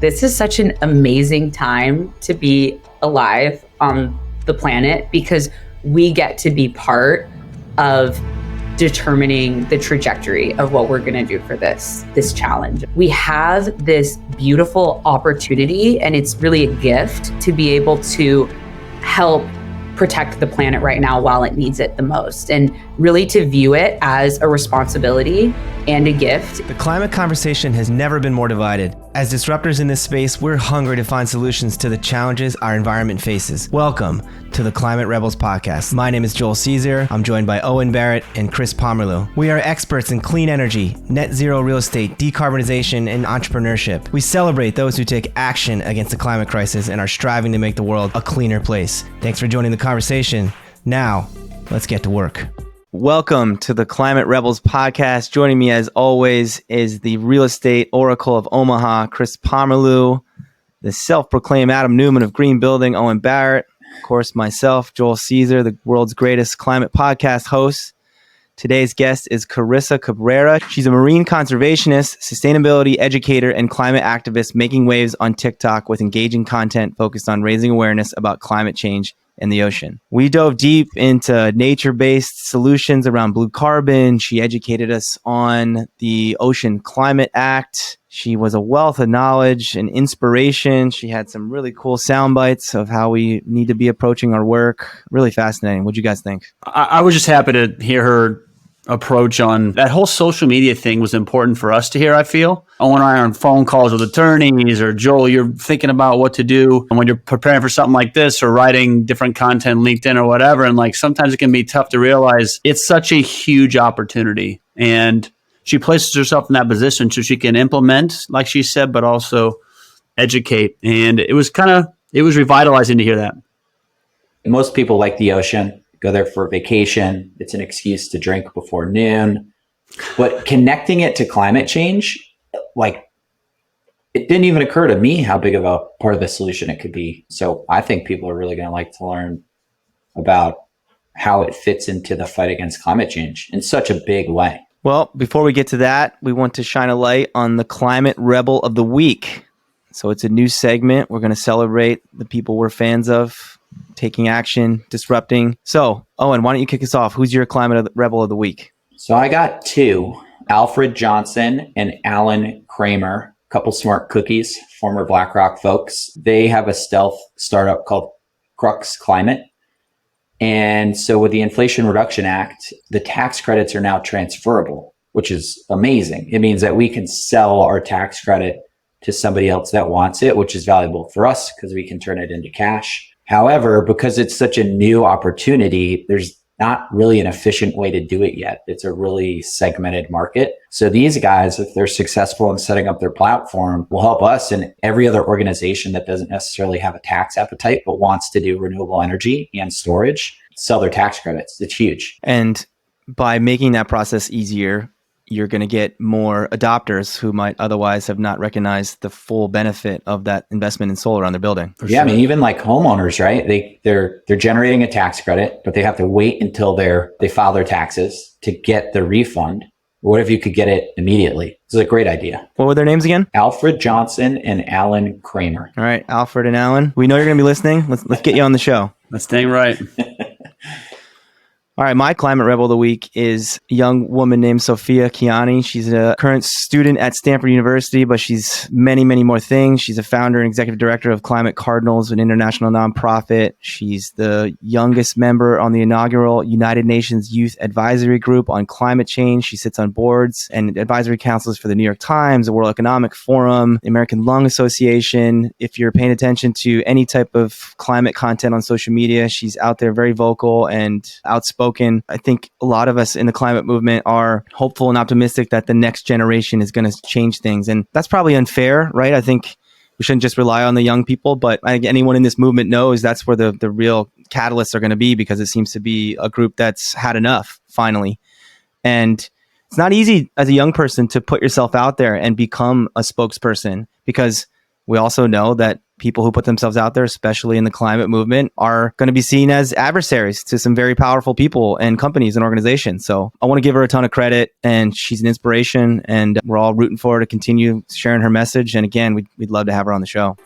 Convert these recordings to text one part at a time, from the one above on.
This is such an amazing time to be alive on the planet because we get to be part of determining the trajectory of what we're going to do for this challenge. We have this beautiful opportunity, and it's really a gift to be able to help protect the planet right now while it needs it the most, and really to view it as a responsibility and a gift. The climate conversation has never been more divided. As disruptors in this space, we're hungry to find solutions to the challenges our environment faces. Welcome to the Climate Rebels podcast. My name is Joel Caesar. I'm joined by Owen Barrett and Chris Pomerleau. We are experts in clean energy, net zero real estate, decarbonization, and entrepreneurship. We celebrate those who take action against the climate crisis and are striving to make the world a cleaner place. Thanks for joining the conversation. Now, let's get to work. Welcome to the Climate Rebels podcast. Joining me as always is the real estate oracle of Omaha, Chris Pomerleau, the self-proclaimed Adam Newman of Green Building, Owen Barrett, of course, myself, Joel Caesar, the world's greatest climate podcast host. Today's guest is Carissa Cabrera. She's a marine conservationist, sustainability educator, and climate activist making waves on TikTok with engaging content focused on raising awareness about climate change in the ocean. We dove deep into nature-based solutions around blue carbon. She educated us on the Ocean Climate Act. She was a wealth of knowledge and inspiration. She had some really cool sound bites of how we need to be approaching our work. Really fascinating. What'd you guys think? I was just happy to hear her approach on that whole social media thing was important for us to hear, I feel. Owen and I are on phone calls with attorneys, or Joel, you're thinking about what to do and when you're preparing for something like this or writing different content, LinkedIn or whatever. And like sometimes it can be tough to realize it's such a huge opportunity. And she places herself in that position so she can implement, like she said, but also educate. And it was revitalizing to hear that. Most people like the ocean. Go there for a vacation. It's an excuse to drink before noon. But connecting it to climate change, like it didn't even occur to me how big of a part of the solution it could be. So I think people are really going to like to learn about how it fits into the fight against climate change in such a big way. Well, before we get to that, we want to shine a light on the Climate Rebel of the Week. So it's a new segment. We're going to celebrate the people we're fans of, taking action, disrupting. So, Owen, why don't you kick us off? Who's your Climate Rebel of the Week? So I got two, Alfred Johnson and Alan Kramer, a couple smart cookies, former BlackRock folks. They have a stealth startup called Crux Climate. And so with the Inflation Reduction Act, the tax credits are now transferable, which is amazing. It means that we can sell our tax credit to somebody else that wants it, which is valuable for us because we can turn it into cash. However, because it's such a new opportunity, there's not really an efficient way to do it yet. It's a really segmented market. So these guys, if they're successful in setting up their platform, will help us and every other organization that doesn't necessarily have a tax appetite, but wants to do renewable energy and storage, sell their tax credits. It's huge. And by making that process easier, you're going to get more adopters who might otherwise have not recognized the full benefit of that investment in solar on their building. Yeah, sure. I mean, even like homeowners, right? They're generating a tax credit, but they have to wait until they file their taxes to get the refund. What if you could get it immediately? This is a great idea. What were their names again? Alfred Johnson and Alan Kramer. All right, Alfred and Alan. We know you're going to be listening. Let's get you on the show. That's dang right. All right, my Climate Rebel of the Week is a young woman named Sophia Kiani. She's a current student at Stanford University, but she's many, many more things. She's a founder and executive director of Climate Cardinals, an international nonprofit. She's the youngest member on the inaugural United Nations Youth Advisory Group on climate change. She sits on boards and advisory councils for the New York Times, the World Economic Forum, the American Lung Association. If you're paying attention to any type of climate content on social media, she's out there very vocal and outspoken. I think a lot of us in the climate movement are hopeful and optimistic that the next generation is going to change things. And that's probably unfair, right? I think we shouldn't just rely on the young people, but I think anyone in this movement knows that's where the real catalysts are going to be, because it seems to be a group that's had enough finally. And it's not easy as a young person to put yourself out there and become a spokesperson, because we also know that people who put themselves out there, especially in the climate movement, are going to be seen as adversaries to some very powerful people and companies and organizations. So I want to give her a ton of credit, and she's an inspiration, and we're all rooting for her to continue sharing her message. And again, we'd love to have her on the show.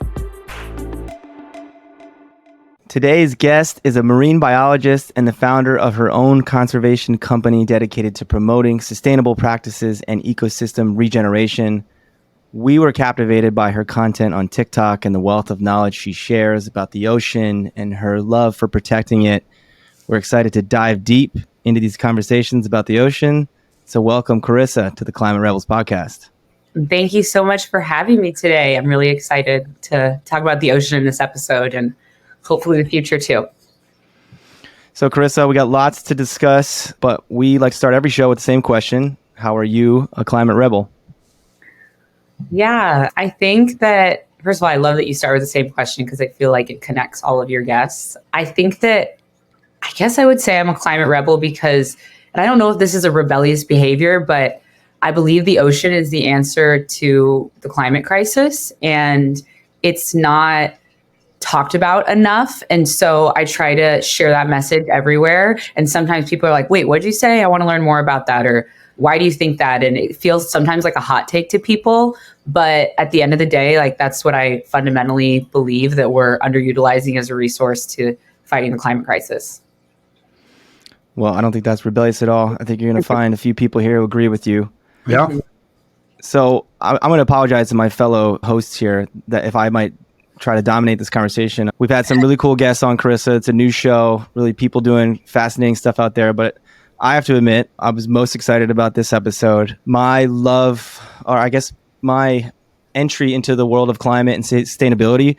Today's guest is a marine biologist and the founder of her own conservation company dedicated to promoting sustainable practices and ecosystem regeneration. We were captivated by her content on TikTok and the wealth of knowledge she shares about the ocean and her love for protecting it. We're excited to dive deep into these conversations about the ocean. So welcome, Carissa, to the Climate Rebels podcast. Thank you so much for having me today. I'm really excited to talk about the ocean in this episode and hopefully the future too. So Carissa, we got lots to discuss, but we like to start every show with the same question. How are you a climate rebel? Yeah, I think that, first of all, I love that you start with the same question because I feel like it connects all of your guests. I think that, I guess I would say I'm a climate rebel because, and I don't know if this is a rebellious behavior, but I believe the ocean is the answer to the climate crisis, and it's not talked about enough. And so I try to share that message everywhere. And sometimes people are like, wait, what'd you say? I want to learn more about that. Or why do you think that? And it feels sometimes like a hot take to people. But at the end of the day, like that's what I fundamentally believe, that we're underutilizing as a resource to fighting the climate crisis. Well, I don't think that's rebellious at all. I think you're going to find a few people here who agree with you. Yeah. So I'm going to apologize to my fellow hosts here that if I might try to dominate this conversation. We've had some really cool guests on, Carissa. It's a new show, really people doing fascinating stuff out there. But I have to admit, I was most excited about this episode. My love, or I guess my entry into the world of climate and sustainability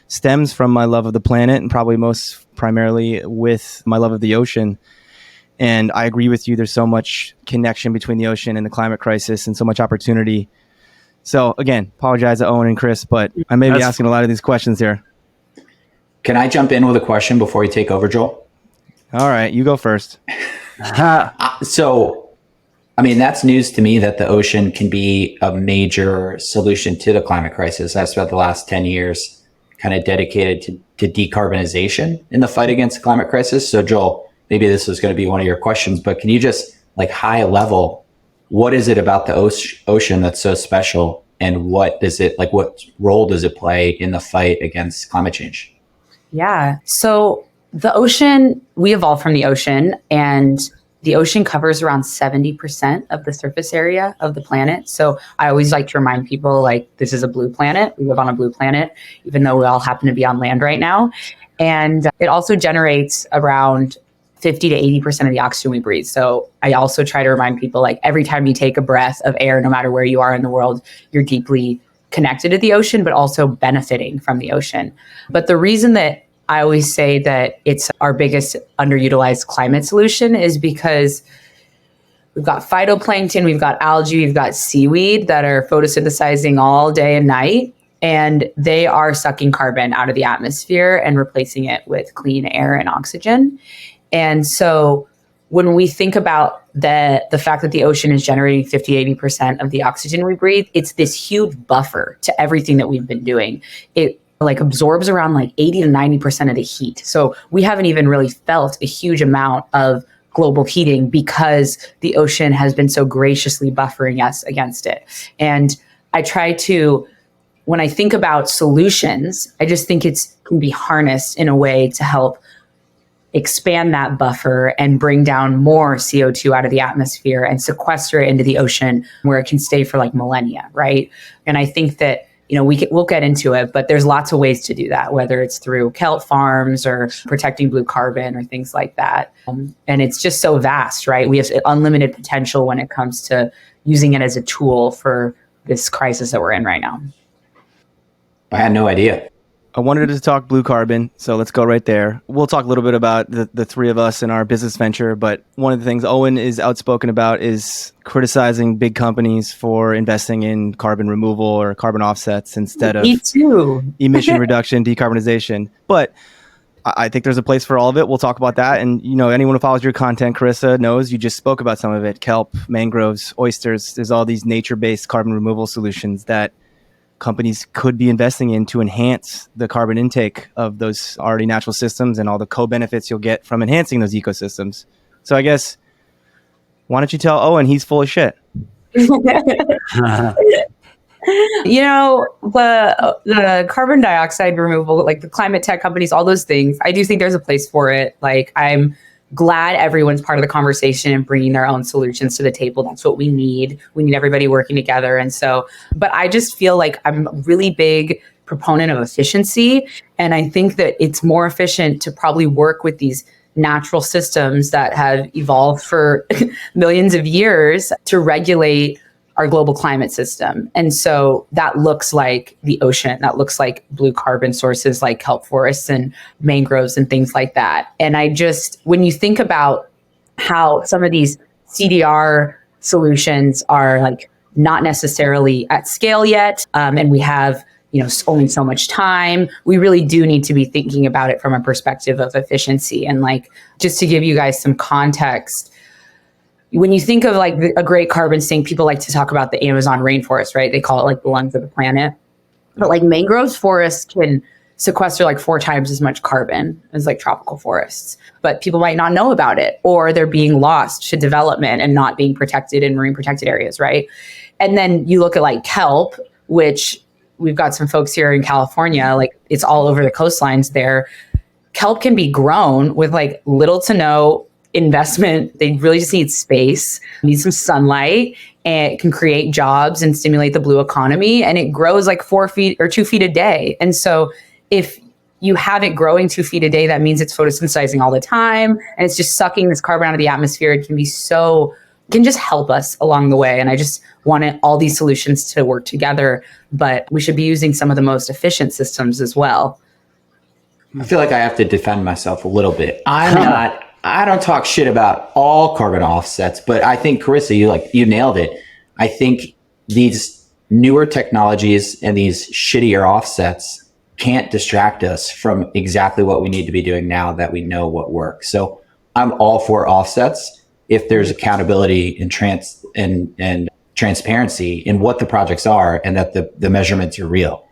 stems from my love of the planet, and probably most primarily with my love of the ocean. And I agree with you. There's so much connection between the ocean and the climate crisis and so much opportunity. So again, apologize to Owen and Chris, but I may be asking a lot of these questions here. Can I jump in with a question before you take over, Joel? All right, you go first. So, I mean, that's news to me that the ocean can be a major solution to the climate crisis. I've spent the last 10 years kind of dedicated to decarbonization in the fight against the climate crisis. So Joel, maybe this is going to be one of your questions, but can you just like high level, what is it about the ocean that's so special, and what role does it play in the fight against climate change? Yeah. So the ocean, we evolved from the ocean, and the ocean covers around 70% of the surface area of the planet. So I always like to remind people, like, this is a blue planet. We live on a blue planet, even though we all happen to be on land right now. And it also generates around 50 to 80% of the oxygen we breathe. So I also try to remind people, like, every time you take a breath of air, no matter where you are in the world, you're deeply connected to the ocean, but also benefiting from the ocean. But the reason that I always say that it's our biggest underutilized climate solution is because we've got phytoplankton, we've got algae, we've got seaweed that are photosynthesizing all day and night. And they are sucking carbon out of the atmosphere and replacing it with clean air and oxygen. And so when we think about the fact that the ocean is generating 50, 80% of the oxygen we breathe, it's this huge buffer to everything that we've been doing. It like absorbs around like 80 to 90% of the heat. So we haven't even really felt a huge amount of global heating because the ocean has been so graciously buffering us against it. And I try to, when I think about solutions, I just think it can be harnessed in a way to help expand that buffer and bring down more CO2 out of the atmosphere and sequester it into the ocean where it can stay for like millennia, right? And I think that, we'll get into it, but there's lots of ways to do that, whether it's through kelp farms or protecting blue carbon or things like that. And it's just so vast, right? We have unlimited potential when it comes to using it as a tool for this crisis that we're in right now. I had no idea. I wanted to talk blue carbon, so let's go right there. We'll talk a little bit about the three of us and our business venture, but one of the things Owen is outspoken about is criticizing big companies for investing in carbon removal or carbon offsets instead of emission reduction, decarbonization. But I think there's a place for all of it. We'll talk about that. And, anyone who follows your content, Carissa, knows you just spoke about some of it. Kelp, mangroves, oysters. There's all these nature-based carbon removal solutions that companies could be investing in to enhance the carbon intake of those already natural systems and all the co-benefits you'll get from enhancing those ecosystems. So I guess, why don't you tell Owen he's full of shit? You know, the carbon dioxide removal, like the climate tech companies, all those things, I do think there's a place for it. Like, I'm glad everyone's part of the conversation and bringing their own solutions to the table. That's what we need. We need everybody working together. And so, but I just feel like I'm a really big proponent of efficiency. And I think that it's more efficient to probably work with these natural systems that have evolved for millions of years to regulate our global climate system. And so that looks like the ocean, that looks like blue carbon sources like kelp forests and mangroves and things like that. And I just, when you think about how some of these CDR solutions are like not necessarily at scale yet, and we have, you know, only so much time, we really do need to be thinking about it from a perspective of efficiency. And like, just to give you guys some context, when you think of like a great carbon sink, people like to talk about the Amazon rainforest, right? They call it like the lungs of the planet. But like mangrove forests can sequester like 4 times as much carbon as like tropical forests. But people might not know about it, or they're being lost to development and not being protected in marine protected areas, right? And then you look at like kelp, which we've got some folks here in California, like it's all over the coastlines there. Kelp can be grown with like little to no investment. They really just need space, need some sunlight, and it can create jobs and stimulate the blue economy. And it grows like 4 feet or 2 feet a day. And so if you have it growing 2 feet a day, that means it's photosynthesizing all the time. And it's just sucking this carbon out of the atmosphere. It can just help us along the way. And I just want all these solutions to work together, but we should be using some of the most efficient systems as well. I feel like I have to defend myself a little bit. I don't talk shit about all carbon offsets, but I think, Carissa, you nailed it. I think these newer technologies and these shittier offsets can't distract us from exactly what we need to be doing now that we know what works. So I'm all for offsets if there's accountability and transparency in what the projects are and that the measurements are real.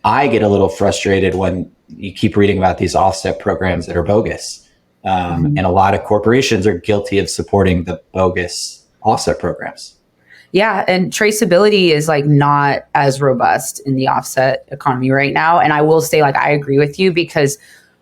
I get a little frustrated when you keep reading about these offset programs that are bogus. And a lot of corporations are guilty of supporting the bogus offset programs. Yeah. And traceability is like not as robust in the offset economy right now. And I will say, like, I agree with you, because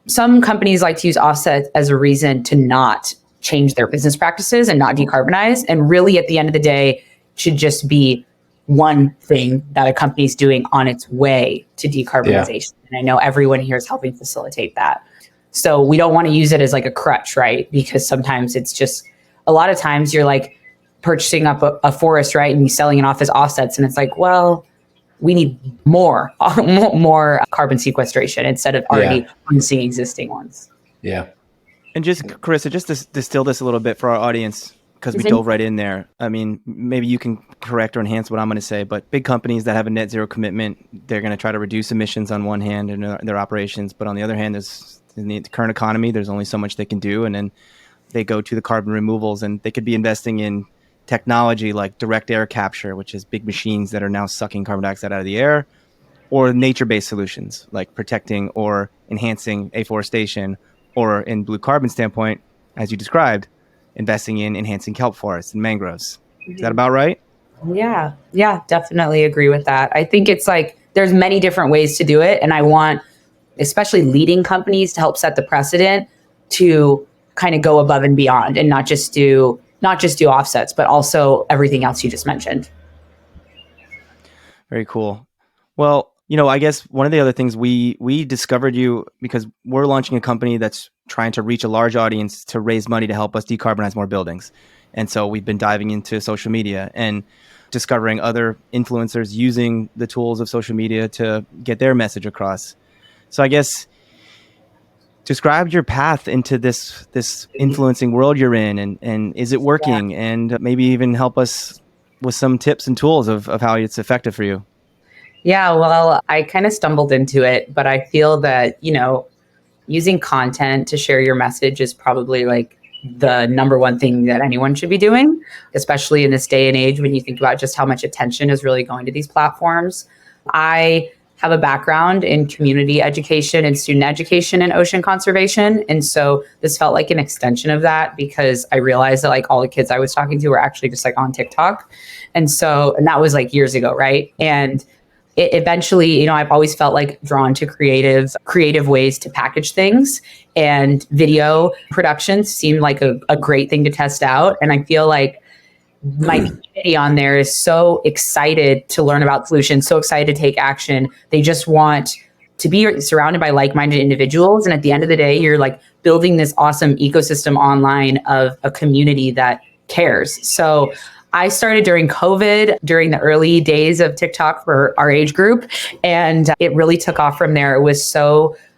some companies like to use offset as a reason to not change their business practices and not decarbonize. And really, at the end of the day, should just be one thing that a company is doing on its way to decarbonization. Yeah. And I know everyone here is helping facilitate that. So we don't want to use it as like a crutch, right? Because sometimes it's just, a lot of times you're like purchasing up a forest, right? And you're selling it off as offsets. And it's like, well, we need more carbon sequestration instead of already using existing ones. Yeah. And just, Carissa, just to distill this a little bit for our audience, because we dove right in there. I mean, maybe you can correct or enhance what I'm going to say, but big companies that have a net zero commitment, they're going to try to reduce emissions on one hand in their operations. But on the other hand, in the current economy, there's only so much they can do. And then they go to the carbon removals, and they could be investing in technology like direct air capture, which is big machines that are now sucking carbon dioxide out of the air, or nature-based solutions like protecting or enhancing afforestation, or in blue carbon standpoint, as you described, investing in enhancing kelp forests and mangroves. Is that about right? Yeah, definitely agree with that. I think it's like, there's many different ways to do it. And I want especially leading companies to help set the precedent to kind of go above and beyond and not just do offsets, but also everything else you just mentioned. Very cool. Well, I guess one of the other things we discovered you because we're launching a company that's trying to reach a large audience to raise money to help us decarbonize more buildings. And so we've been diving into social media and discovering other influencers using the tools of social media to get their message across. So I guess describe your path into this influencing world you're in, and is it working? Yeah. And maybe even help us with some tips and tools of how it's effective for you. Yeah, well, I kind of stumbled into it, but I feel that, using content to share your message is probably like the number one thing that anyone should be doing, especially in this day and age when you think about just how much attention is really going to these platforms. I have a background in community education and student education and ocean conservation. And so this felt like an extension of that because I realized that like all the kids I was talking to were actually just like on TikTok. And that was like years ago, right? And it eventually, I've always felt like drawn to creative ways to package things, and video productions seemed like a great thing to test out. And I feel like my community on there is so excited to learn about solutions, so excited to take action. They just want to be surrounded by like-minded individuals. And at the end of the day, you're like building this awesome ecosystem online of a community that cares. So I started during COVID, during the early days of TikTok for our age group, and it really took off from there.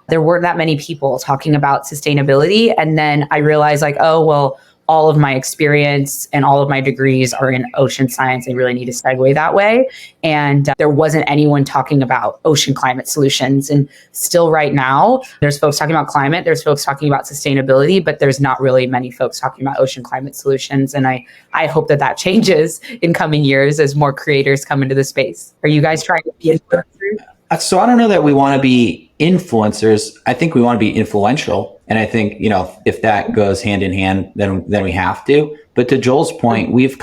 There weren't that many people talking about sustainability. And then I realized like, oh, well, all of my experience and all of my degrees are in ocean science. I really need to segue that way. And there wasn't anyone talking about ocean climate solutions. And still right now, there's folks talking about climate, there's folks talking about sustainability, but there's not really many folks talking about ocean climate solutions. And I hope that changes in coming years as more creators come into the space. Are you guys trying to be influencers? So I don't know that we want to be influencers. I think we want to be influential. And I think, if that goes hand in hand, then we have to. But to Joel's point, we have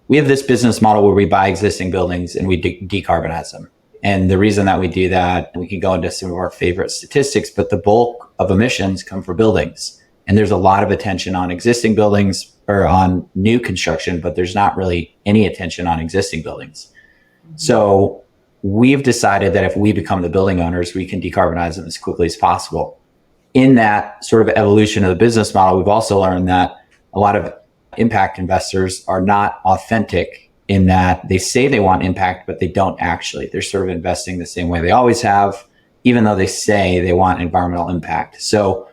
this business model where we buy existing buildings and we decarbonize them. And the reason that we do that, we can go into some of our favorite statistics, but the bulk of emissions come from buildings. And there's a lot of attention on existing buildings or on new construction, but there's not really any attention on existing buildings. So we've decided that if we become the building owners, we can decarbonize them as quickly as possible. In that sort of evolution of the business model, we've also learned that a lot of impact investors are not authentic in that they say they want impact, but they don't actually. They're sort of investing the same way they always have, even though they say they want environmental impact. So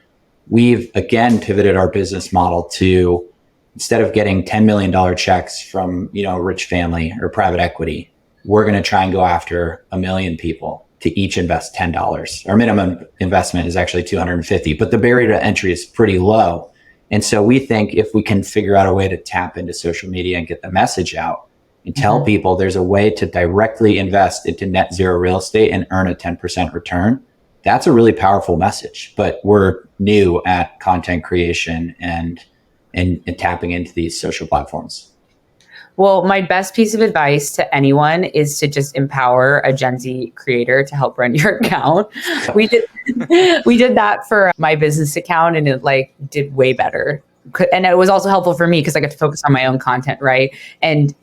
we've again pivoted our business model to, instead of getting $10 million checks from, a rich family or private equity, we're going to try and go after 1 million people to each invest $10. Our minimum investment is actually $250, but the barrier to entry is pretty low. And so we think if we can figure out a way to tap into social media and get the message out and tell people there's a way to directly invest into net zero real estate and earn a 10% return, that's a really powerful message. But we're new at content creation and tapping into these social platforms. Well, my best piece of advice to anyone is to just empower a Gen Z creator to help run your account. We did that for my business account, and it did way better. And it was also helpful for me because I got to focus on my own content, right? And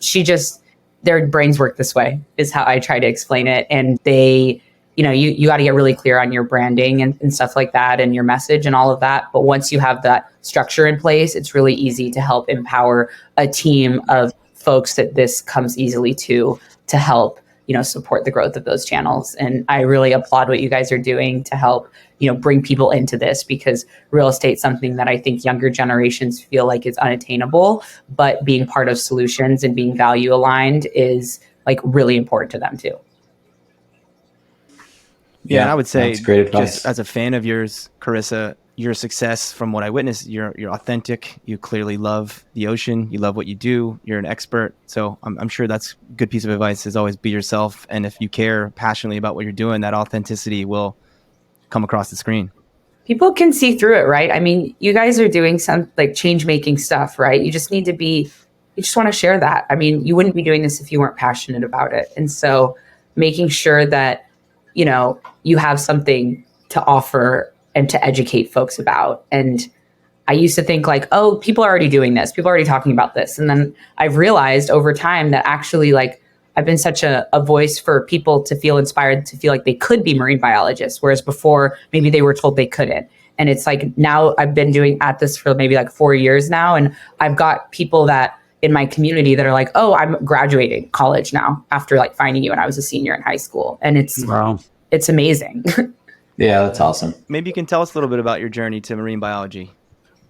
their brains work this way is how I try to explain it. And they, you got to get really clear on your branding and stuff like that and your message and all of that. But once you have that structure in place, it's really easy to help empower a team of folks that this comes easily to help, support the growth of those channels. And I really applaud what you guys are doing to help, bring people into this, because real estate's something that I think younger generations feel like is unattainable, but being part of solutions and being value aligned is really important to them too. Yeah, and I would say, great advice. Just as a fan of yours, Carissa, your success, from what I witnessed, you're authentic. You clearly love the ocean. You love what you do. You're an expert. So I'm sure that's a good piece of advice, is always be yourself. And if you care passionately about what you're doing, that authenticity will come across the screen. People can see through it, right? I mean, you guys are doing some change-making stuff, right? You just want to share that. I mean, you wouldn't be doing this if you weren't passionate about it. And so making sure that, you have something to offer and to educate folks about. And I used to think oh, people are already doing this. People are already talking about this. And then I've realized over time that actually I've been such a voice for people to feel inspired, to feel like they could be marine biologists, whereas before maybe they were told they couldn't. And it's now I've been doing at this for maybe 4 years now. And I've got people that in my community that are oh, I'm graduating college now after finding you when I was a senior in high school. And it's amazing. Yeah, that's awesome. Maybe you can tell us a little bit about your journey to marine biology.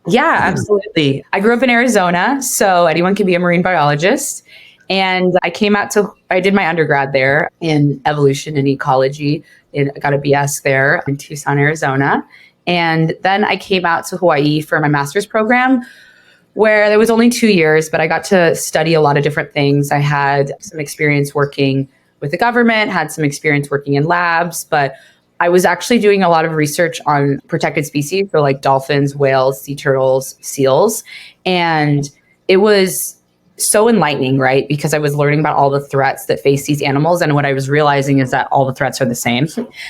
Yeah, absolutely. I grew up in Arizona, so anyone can be a marine biologist. And I did my undergrad there in evolution and ecology. And I got a BS there in Tucson, Arizona. And then I came out to Hawaii for my master's program, where there was only 2 years, but I got to study a lot of different things. I had some experience working with the government, had some experience working in labs, but I was actually doing a lot of research on protected species, so like dolphins, whales, sea turtles, seals. And it was so enlightening, right? Because I was learning about all the threats that face these animals. And what I was realizing is that all the threats are the same,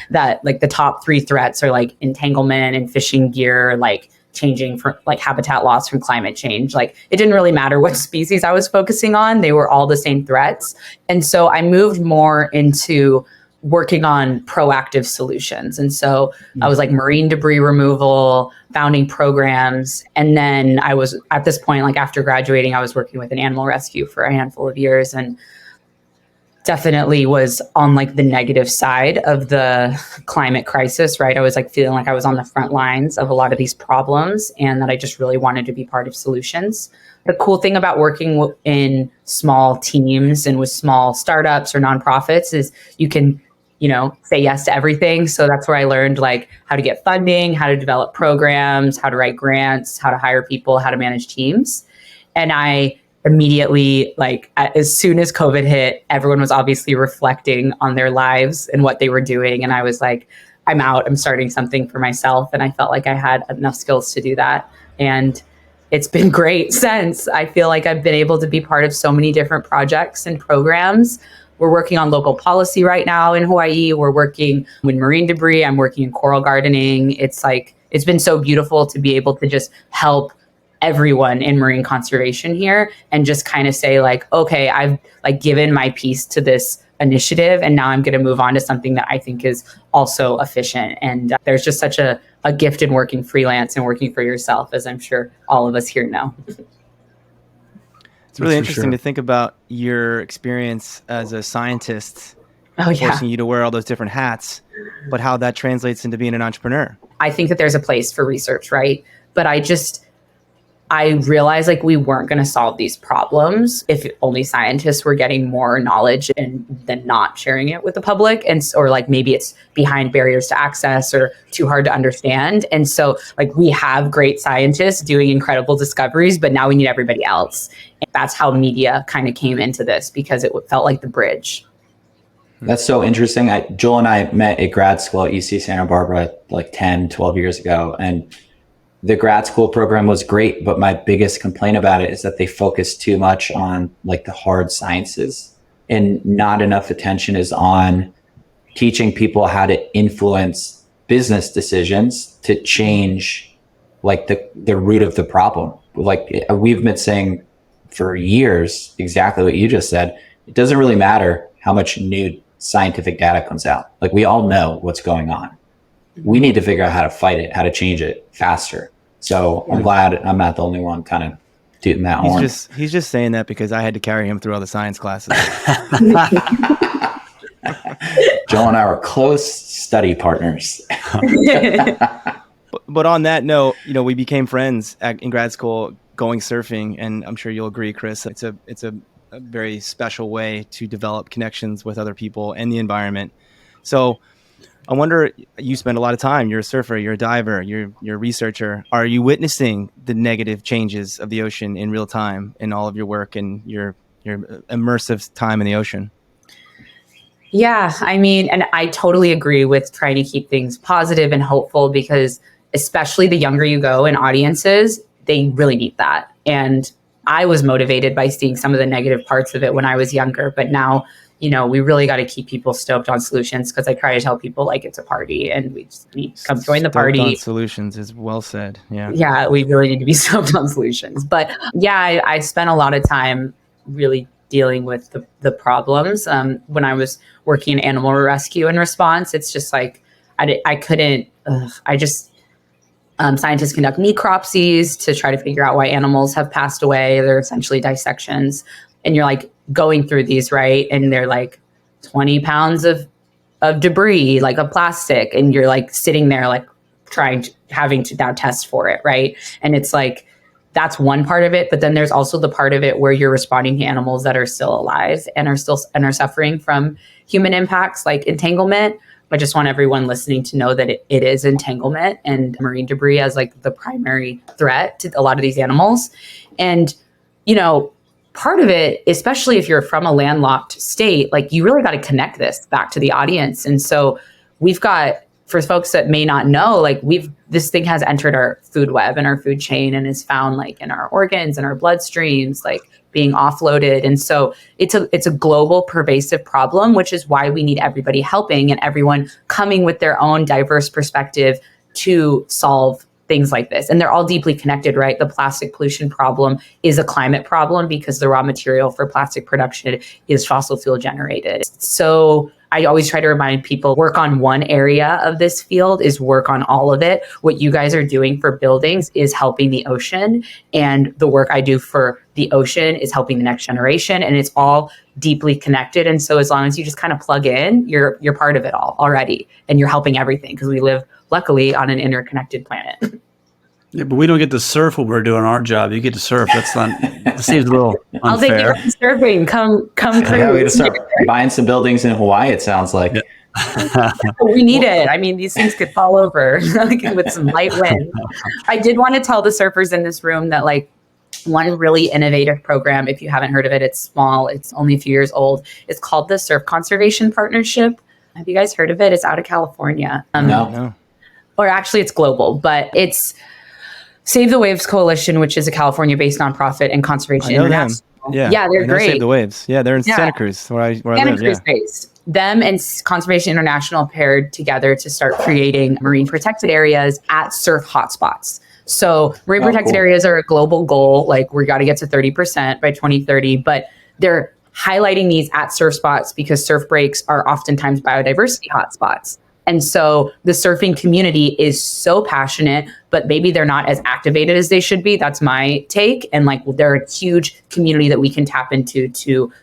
that like the top 3 threats are like entanglement and fishing gear, like changing from like habitat loss from climate change. Like it didn't really matter what species I was focusing on. They were all the same threats. And so I moved more into working on proactive solutions. And so I was like marine debris removal, founding programs. And then I was at this point, like after graduating, I was working with an animal rescue for a handful of years and definitely was on like the negative side of the climate crisis, right? I was like feeling like I was on the front lines of a lot of these problems and that I just really wanted to be part of solutions. The cool thing about working in small teams and with small startups or nonprofits is you can say yes to everything. So that's where I learned like how to get funding, how to develop programs, how to write grants, how to hire people, how to manage teams. And I immediately, like as soon as COVID hit, everyone was obviously reflecting on their lives and what they were doing. And I was like, I'm out, I'm starting something for myself. And I felt like I had enough skills to do that. And it's been great since. I feel like I've been able to be part of so many different projects and programs. We're working on local policy right now in Hawaii. We're working with marine debris. I'm working in coral gardening. It's been so beautiful to be able to just help everyone in marine conservation here and just kind of say like, okay, I've like given my piece to this initiative and now I'm going to move on to something that I think is also efficient. And there's just such a gift in working freelance and working for yourself, as I'm sure all of us here know. It's really interesting to think about your experience as a scientist, forcing you to wear all those different hats, but how that translates into being an entrepreneur. I think that there's a place for research, right? But I realized like we weren't going to solve these problems if only scientists were getting more knowledge and then not sharing it with the public. And or like maybe it's behind barriers to access or too hard to understand. And so like we have great scientists doing incredible discoveries, but now we need everybody else. And that's how media kind of came into this because it felt like the bridge. That's so interesting. Joel and I met at grad school at UC Santa Barbara like 10, 12 years ago. And the grad school program was great, but my biggest complaint about it is that they focus too much on like the hard sciences and not enough attention is on teaching people how to influence business decisions to change like the root of the problem. Like we've been saying for years, exactly what you just said. It doesn't really matter how much new scientific data comes out. Like we all know what's going on. We need to figure out how to fight it, how to change it faster. So I'm glad I'm not the only one kind of tooting that horn. He's just saying that because I had to carry him through all the science classes. Joel and I were close study partners. But on that note, we became friends in grad school going surfing, and I'm sure you'll agree, Chris. It's a very special way to develop connections with other people and the environment. So I wonder, you spend a lot of time, you're a surfer, you're a diver, you're a researcher. Are you witnessing the negative changes of the ocean in real time in all of your work and your immersive time in the ocean? Yeah, I mean, and I totally agree with trying to keep things positive and hopeful because especially the younger you go in audiences, they really need that. And I was motivated by seeing some of the negative parts of it when I was younger, but now we really got to keep people stoked on solutions because I try to tell people like it's a party and we come join the party. Stoked on solutions is well said. Yeah. Yeah, we really need to be stoked on solutions. But yeah, I spent a lot of time really dealing with the problems. When I was working in animal rescue and response, it's just like I couldn't. Scientists conduct necropsies to try to figure out why animals have passed away. They're essentially dissections. And you're like going through these, right? And they're like 20 pounds of debris, like a plastic. And you're like sitting there, like having to now test for it, right? And it's like, that's one part of it. But then there's also the part of it where you're responding to animals that are still alive and are suffering from human impacts like entanglement. I just want everyone listening to know that it is entanglement and marine debris as like the primary threat to a lot of these animals. And, part of it, especially if you're from a landlocked state, like you really got to connect this back to the audience. And so we've got, for folks that may not know, like this thing has entered our food web and our food chain and is found like in our organs and our bloodstreams, like being offloaded. And so it's a global pervasive problem, which is why we need everybody helping and everyone coming with their own diverse perspective to solve things like this. And they're all deeply connected, right? The plastic pollution problem is a climate problem because the raw material for plastic production is fossil fuel generated. So I always try to remind people, work on one area of this field is work on all of it. What you guys are doing for buildings is helping the ocean, and the work I do for the ocean is helping the next generation, and it's all deeply connected. And so as long as you just kind of plug in, you're part of it all already, and you're helping everything because we live, luckily, on an interconnected planet. Yeah, but we don't get to surf when we're doing our job. You get to surf. That's not. It seems a little unfair. I'll take you surfing. Come Yeah, we cruise. gotta start buying some buildings in Hawaii, it sounds like. Yeah. We need it. I mean, these things could fall over like, with some light wind. I did want to tell the surfers in this room that like one really innovative program, if you haven't heard of it, it's small. It's only a few years old. It's called the Surf Conservation Partnership. Have you guys heard of it? It's out of California. No. Or actually it's global, but it's Save the Waves Coalition, which is a California-based nonprofit, and Conservation I know them. International. Yeah, they're I know great. Save the Waves. Yeah, they're in Santa Cruz, where I Santa live. Cruz based. Them and Conservation International paired together to start creating marine protected areas at surf hotspots. So marine protected areas are a global goal. Like we got to get to 30% by 2030, but they're highlighting these at surf spots because surf breaks are oftentimes biodiversity hotspots. And so the surfing community is so passionate, but maybe they're not as activated as they should be. That's my take. And like, they're a huge community that we can tap into to,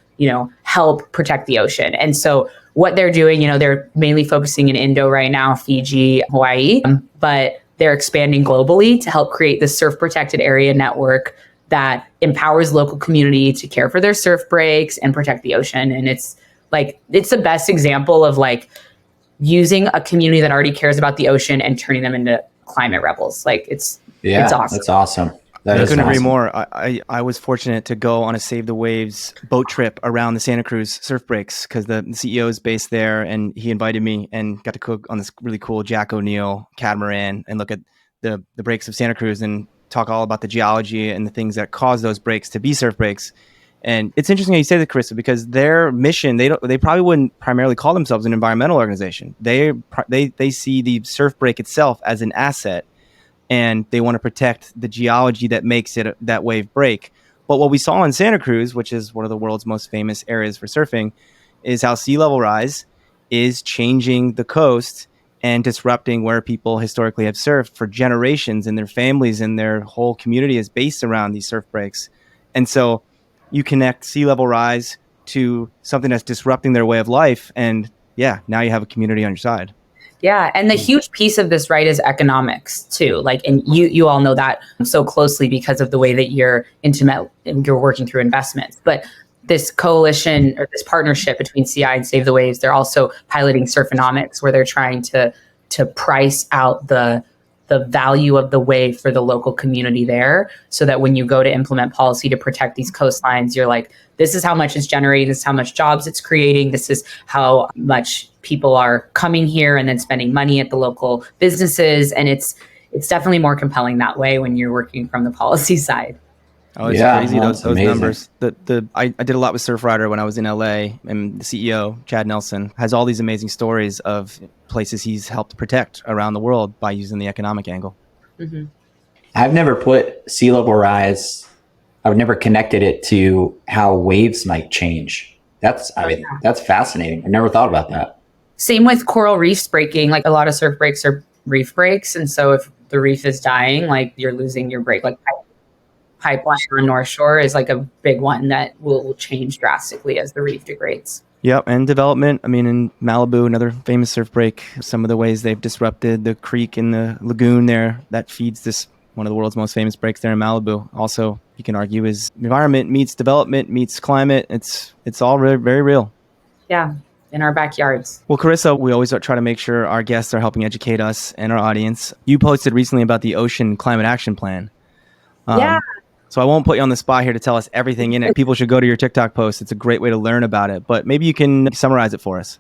help protect the ocean. And so what they're doing, they're mainly focusing in Indo right now, Fiji, Hawaii, but they're expanding globally to help create the surf protected area network that empowers local community to care for their surf breaks and protect the ocean. And it's the best example of like, using a community that already cares about the ocean and turning them into climate rebels. It's awesome. That's awesome. I couldn't agree more. I was fortunate to go on a Save the Waves boat trip around the Santa Cruz surf breaks because the CEO is based there, and he invited me and got to cook on this really cool Jack O'Neill catamaran and look at the breaks of Santa Cruz and talk all about the geology and the things that cause those breaks to be surf breaks. And it's interesting how you say that, Carissa, because their mission, they probably wouldn't primarily call themselves an environmental organization. They see the surf break itself as an asset, and they want to protect the geology that makes it that wave break. But what we saw in Santa Cruz, which is one of the world's most famous areas for surfing, is how sea level rise is changing the coast and disrupting where people historically have surfed for generations, and their families and their whole community is based around these surf breaks. And so you connect sea level rise to something that's disrupting their way of life. And now you have a community on your side. Yeah. And the huge piece of this, right, is economics too. Like, and you all know that so closely because of the way that you're intimate and you're working through investments. But this coalition or this partnership between CI and Save the Waves, they're also piloting Surfonomics, where they're trying to price out the value of the wave for the local community there, so that when you go to implement policy to protect these coastlines, you're like, this is how much it's generating, this is how much jobs it's creating, this is how much people are coming here and then spending money at the local businesses. And it's definitely more compelling that way when you're working from the policy side. Oh, it's crazy, those numbers. I did a lot with Surfrider when I was in LA, and the CEO, Chad Nelson, has all these amazing stories of places he's helped protect around the world by using the economic angle. Mm-hmm. I've never put sea level rise, I've never connected it to how waves might change. That's fascinating. I've never thought about that. Same with coral reefs breaking. Like, a lot of surf breaks are reef breaks. And so if the reef is dying, like, you're losing your break. Like, pipeline on North Shore is like a big one that will change drastically as the reef degrades. Yep, and development. I mean, in Malibu, another famous surf break, some of the ways they've disrupted the creek in the lagoon there that feeds this one of the world's most famous breaks there in Malibu. Also, you can argue is environment meets development meets climate. It's all very, very real. Yeah, in our backyards. Well, Carissa, we always try to make sure our guests are helping educate us and our audience. You posted recently about the Ocean Climate Action Plan. Yeah. So I won't put you on the spot here to tell us everything in it. People should go to your TikTok post. It's a great way to learn about it, but maybe you can summarize it for us.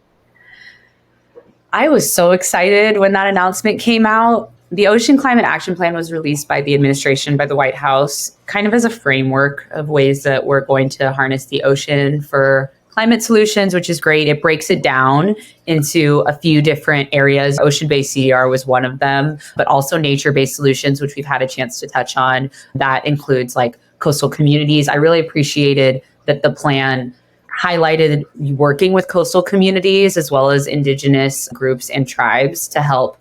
I was so excited when that announcement came out. The Ocean Climate Action Plan was released by the administration, by the White House, kind of as a framework of ways that we're going to harness the ocean for climate solutions, which is great. It breaks it down into a few different areas. Ocean-based CDR was one of them, but also nature-based solutions, which we've had a chance to touch on. That includes like coastal communities. I really appreciated that the plan highlighted working with coastal communities as well as indigenous groups and tribes to help,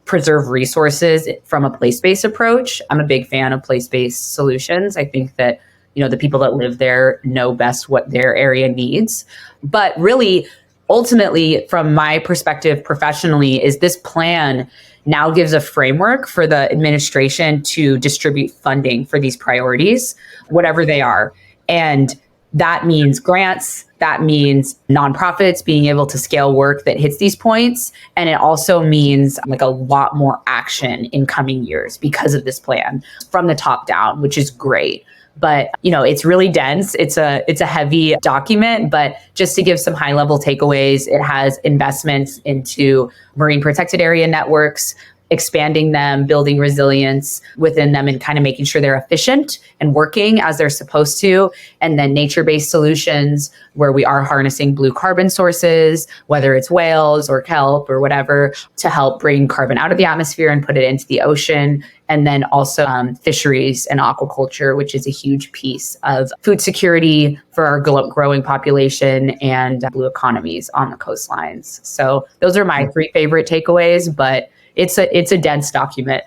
preserve resources from a place-based approach. I'm a big fan of place-based solutions. I think that, the people that live there know best what their area needs. But really, ultimately, from my perspective professionally, is this plan now gives a framework for the administration to distribute funding for these priorities, whatever they are. And that means grants, that means nonprofits being able to scale work that hits these points. And it also means like a lot more action in coming years because of this plan from the top down, which is great. But, it's really dense. It's a heavy document, but just to give some high level takeaways, it has investments into marine protected area networks, expanding them, building resilience within them, and kind of making sure they're efficient and working as they're supposed to. And then nature-based solutions where we are harnessing blue carbon sources, whether it's whales or kelp or whatever, to help bring carbon out of the atmosphere and put it into the ocean. And then also fisheries and aquaculture, which is a huge piece of food security for our growing population and blue economies on the coastlines. So those are my three favorite takeaways, but it's a dense document.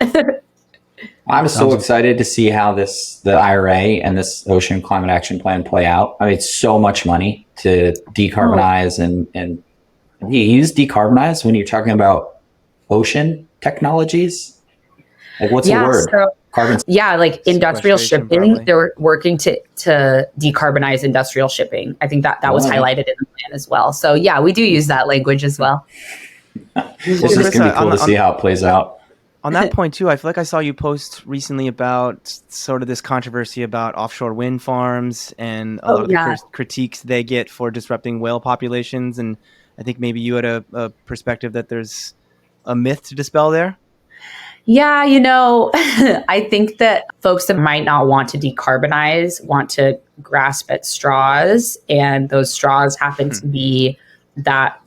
I'm so excited to see how the IRA and this Ocean Climate Action Plan play out. I mean, it's so much money to decarbonize and you use decarbonize when you're talking about ocean technologies. Like, what's the word? So, carbon. Yeah, like industrial shipping. Probably. They're working to decarbonize industrial shipping. I think that was highlighted in the plan as well. So yeah, we do use that language as well. It's just going to be cool to see how it plays out. On that point too, I feel like I saw you post recently about sort of this controversy about offshore wind farms and a lot of the critiques they get for disrupting whale populations. And I think maybe you had a perspective that there's a myth to dispel there. Yeah, I think that folks that might not want to decarbonize want to grasp at straws, and those straws happen to be that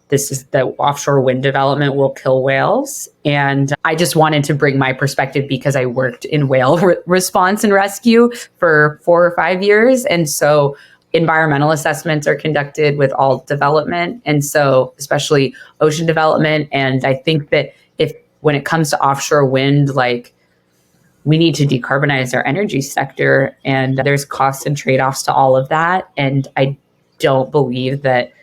this is the offshore wind development will kill whales. And I just wanted to bring my perspective because I worked in whale response and rescue for 4 or 5 years. And so environmental assessments are conducted with all development. And so especially ocean development. And I think that when it comes to offshore wind, like we need to decarbonize our energy sector, and there's costs and trade-offs to all of that. And I don't believe that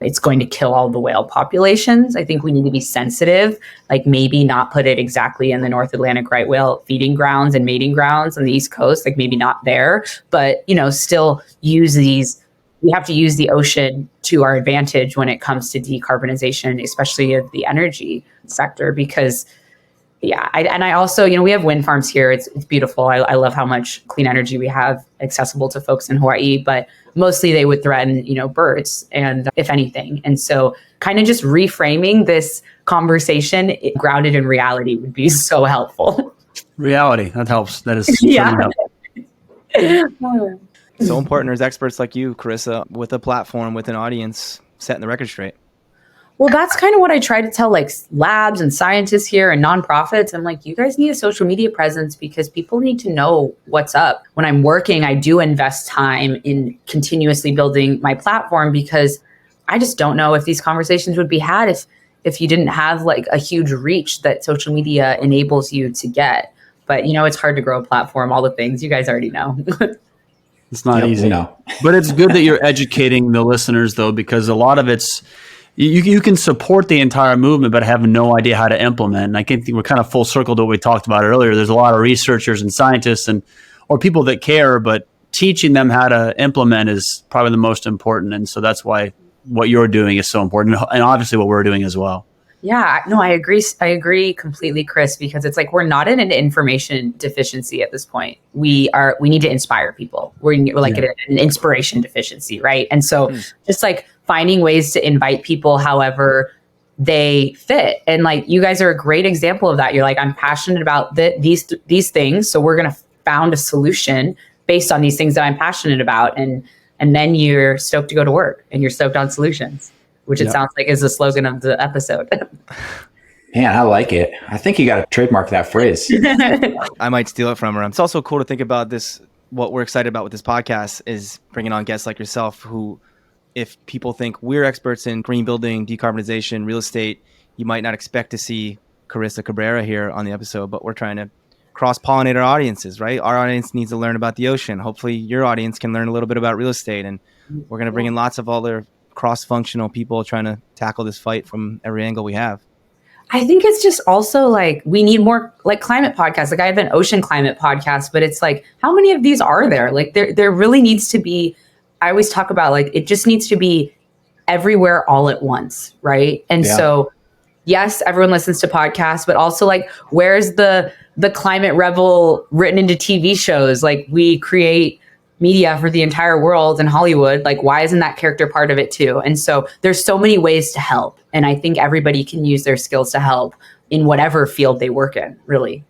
it's going to kill all the whale populations. I think we need to be sensitive, like maybe not put it exactly in the North Atlantic right whale feeding grounds and mating grounds on the East Coast, like maybe not there, but still use these. We have to use the ocean to our advantage when it comes to decarbonization, especially of the energy sector, because I also, we have wind farms here. It's beautiful. I love how much clean energy we have accessible to folks in Hawaii, but mostly they would threaten, birds and if anything. And so kind of just reframing this conversation grounded in reality would be so helpful. Reality, that helps. That is So important there's experts like you, Carissa, with a platform, with an audience, setting the record straight. Well, that's kind of what I try to tell like labs and scientists here and nonprofits. I'm like, you guys need a social media presence because people need to know what's up. When I'm working, I do invest time in continuously building my platform because I just don't know if these conversations would be had if you didn't have like a huge reach that social media enables you to get. But, it's hard to grow a platform, all the things you guys already know. It's not easy. But it's good that you're educating the listeners, though, because a lot of it's you can support the entire movement, but have no idea how to implement. And I think we're kind of full circle to what we talked about earlier. There's a lot of researchers and scientists or people that care, but teaching them how to implement is probably the most important. And so that's why what you're doing is so important, and obviously what we're doing as well. Yeah, no, I agree. I agree completely, Chris, because it's like we're not in an information deficiency at this point. We need to inspire people. We're like at an inspiration deficiency, right? And so just like finding ways to invite people however they fit. And like you guys are a great example of that. You're like, I'm passionate about these things, so we're gonna found a solution based on these things that I'm passionate about. And then you're stoked to go to work and you're stoked on solutions, which it sounds like is the slogan of the episode. Man, I like it. I think you got to trademark that phrase. I might steal it from her. It's also cool to think about this. What we're excited about with this podcast is bringing on guests like yourself who, if people think we're experts in green building, decarbonization, real estate, you might not expect to see Carissa Cabrera here on the episode, but we're trying to cross-pollinate our audiences, right? Our audience needs to learn about the ocean. Hopefully your audience can learn a little bit about real estate, and we're going to bring in lots of other cross-functional people trying to tackle this fight from every angle we have. I think it's just also like we need more like climate podcasts. Like I have an ocean climate podcast, but it's like, how many of these are there? Like there really needs to be, I always talk about like, it just needs to be everywhere all at once. Right. And so, yes, everyone listens to podcasts, but also like, where's the climate rebel written into TV shows? Like we create media for the entire world in Hollywood. Like, why isn't that character part of it too? And so there's so many ways to help. And I think everybody can use their skills to help in whatever field they work in, really.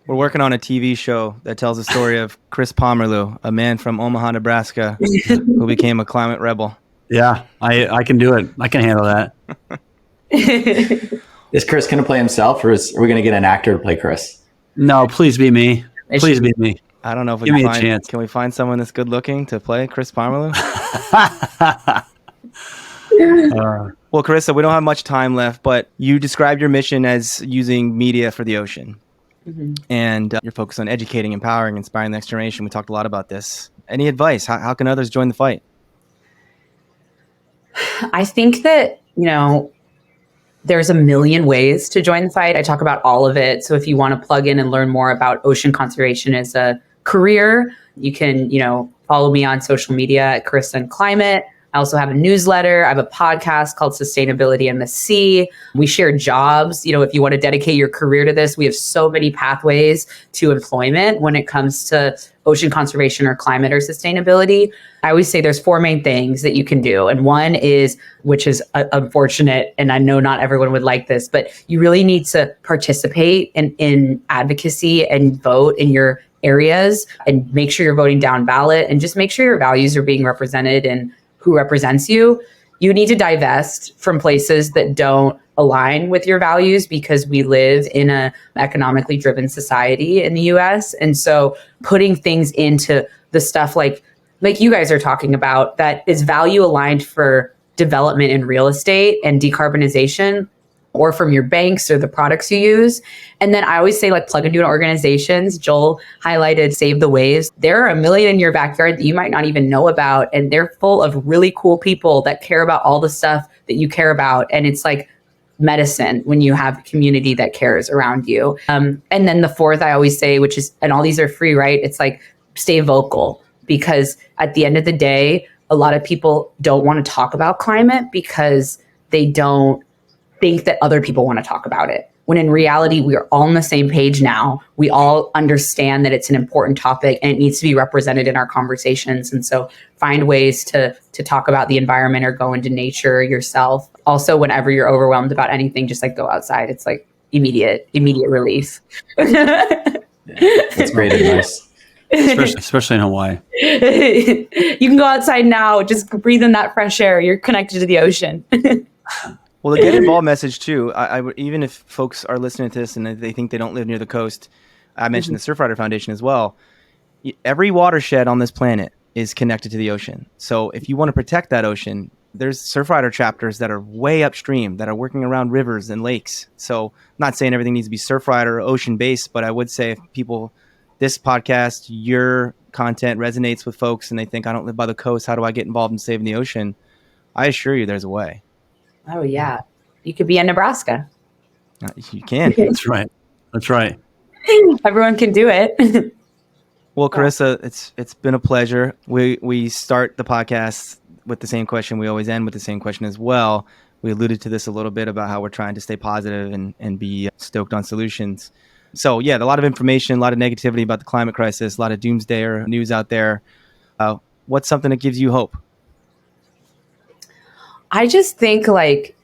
We're working on a TV show that tells the story of Chris Pomerlew, a man from Omaha, Nebraska, who became a climate rebel. Yeah, I can do it. I can handle that. Is Chris going to play himself, or are we going to get an actor to play Chris? No, please be me. Please be me. I don't know if we Give me can a find. chance. Can we find someone that's good looking to play Chris Pomerlew? Well, Carissa, we don't have much time left, but you described your mission as using media for the ocean. And you're focused on educating, empowering, inspiring the next generation. We talked a lot about this. Any advice? How can others join the fight? I think that, there's a million ways to join the fight. I talk about all of it. So if you want to plug in and learn more about ocean conservation as a career, you can, follow me on social media at Carissa and Climate. I also have a newsletter. I have a podcast called Sustainability in the Sea. We share jobs. If you want to dedicate your career to this, we have so many pathways to employment when it comes to ocean conservation or climate or sustainability. I always say there's 4 main things that you can do. And one is, which is unfortunate, and I know not everyone would like this, but you really need to participate in advocacy and vote in your areas and make sure you're voting down ballot and just make sure your values are being represented and who represents you. You need to divest from places that don't align with your values because we live in an economically driven society in the US. And so putting things into the stuff like you guys are talking about that is value aligned for development in real estate and decarbonization, or from your banks or the products you use. And then I always say plug into organizations. Joel highlighted Save the Waves. There are a million in your backyard that you might not even know about. And they're full of really cool people that care about all the stuff that you care about. And it's like medicine when you have a community that cares around you. And then the 4th, I always say, which is, and all these are free, right? It's like, stay vocal, because at the end of the day, a lot of people don't want to talk about climate because they don't think that other people want to talk about it. When in reality, we are all on the same page now. We all understand that it's an important topic and it needs to be represented in our conversations. And so find ways to talk about the environment or go into nature yourself. Also, whenever you're overwhelmed about anything, just go outside. It's immediate relief. That's great advice. Especially in Hawaii. You can go outside now. Just breathe in that fresh air. You're connected to the ocean. Well, the get involved message too, I would, even if folks are listening to this and they think they don't live near the coast, I mentioned the Surfrider Foundation as well. Every watershed on this planet is connected to the ocean. So if you want to protect that ocean, there's Surfrider chapters that are way upstream that are working around rivers and lakes. So I'm not saying everything needs to be Surfrider or ocean based, but I would say if this podcast, your content resonates with folks and they think, I don't live by the coast, how do I get involved in saving the ocean? I assure you there's a way. Oh, yeah. You could be in Nebraska. You can. That's right. Everyone can do it. Well, Carissa, it's been a pleasure. We start the podcast with the same question. We always end with the same question as well. We alluded to this a little bit about how we're trying to stay positive and be stoked on solutions. So yeah, a lot of information, a lot of negativity about the climate crisis, a lot of doomsday news out there. What's something that gives you hope? I just think like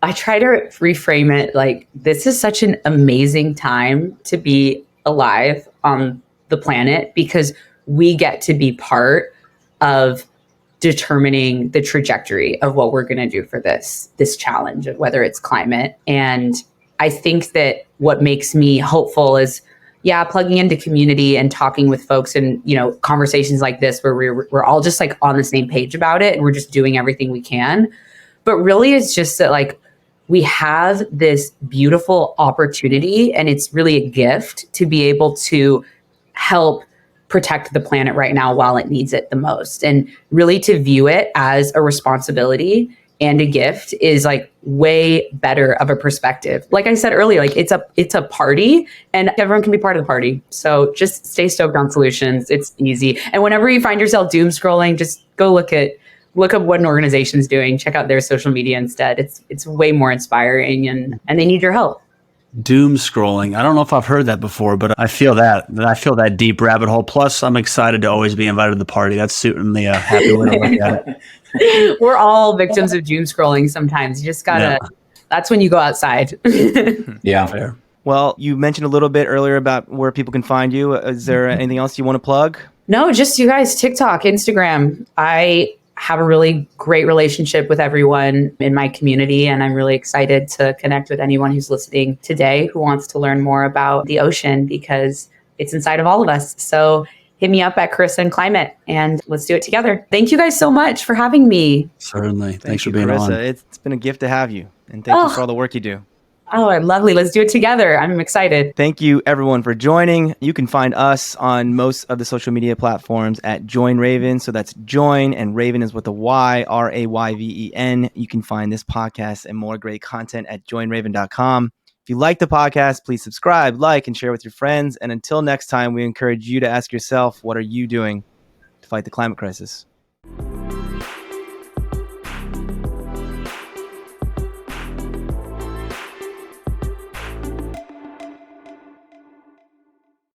I try to reframe it like this is such an amazing time to be alive on the planet because we get to be part of determining the trajectory of what we're going to do for this challenge, whether it's climate. And I think that what makes me hopeful is plugging into community and talking with folks and conversations like this where we're all just like on the same page about it and we're just doing everything we can. But really it's just that like we have this beautiful opportunity and it's really a gift to be able to help protect the planet right now while it needs it the most. And really to view it as a responsibility and a gift is like way better of a perspective. Like I said earlier, like it's a party and everyone can be part of the party. So just stay stoked on solutions. It's easy. And whenever you find yourself doom scrolling, just go look up what an organization's doing. Check out their social media instead. It's way more inspiring and they need your help. Doom scrolling. I don't know if I've heard that before, but I feel that deep rabbit hole. Plus, I'm excited to always be invited to the party. That's certainly a happy way to look at it. We're all victims of doom scrolling sometimes. You just gotta, that's when you go outside. Yeah. Fair. Well, you mentioned a little bit earlier about where people can find you. Is there anything else you want to plug? No, just you guys, TikTok, Instagram. I have a really great relationship with everyone in my community. And I'm really excited to connect with anyone who's listening today who wants to learn more about the ocean because it's inside of all of us. So hit me up at Carissa and Climate and let's do it together. Thank you guys so much for having me. Certainly. Thanks for you, being Carissa. on. It's been a gift to have you. And thank you for all the work you do. Oh, lovely. Let's do it together. I'm excited. Thank you, everyone, for joining. You can find us on most of the social media platforms at Join Raven. So that's Join, and Raven is with a Y, RAYVEN. You can find this podcast and more great content at joinraven.com. If you like the podcast, please subscribe, like, and share with your friends. And until next time, we encourage you to ask yourself, what are you doing to fight the climate crisis?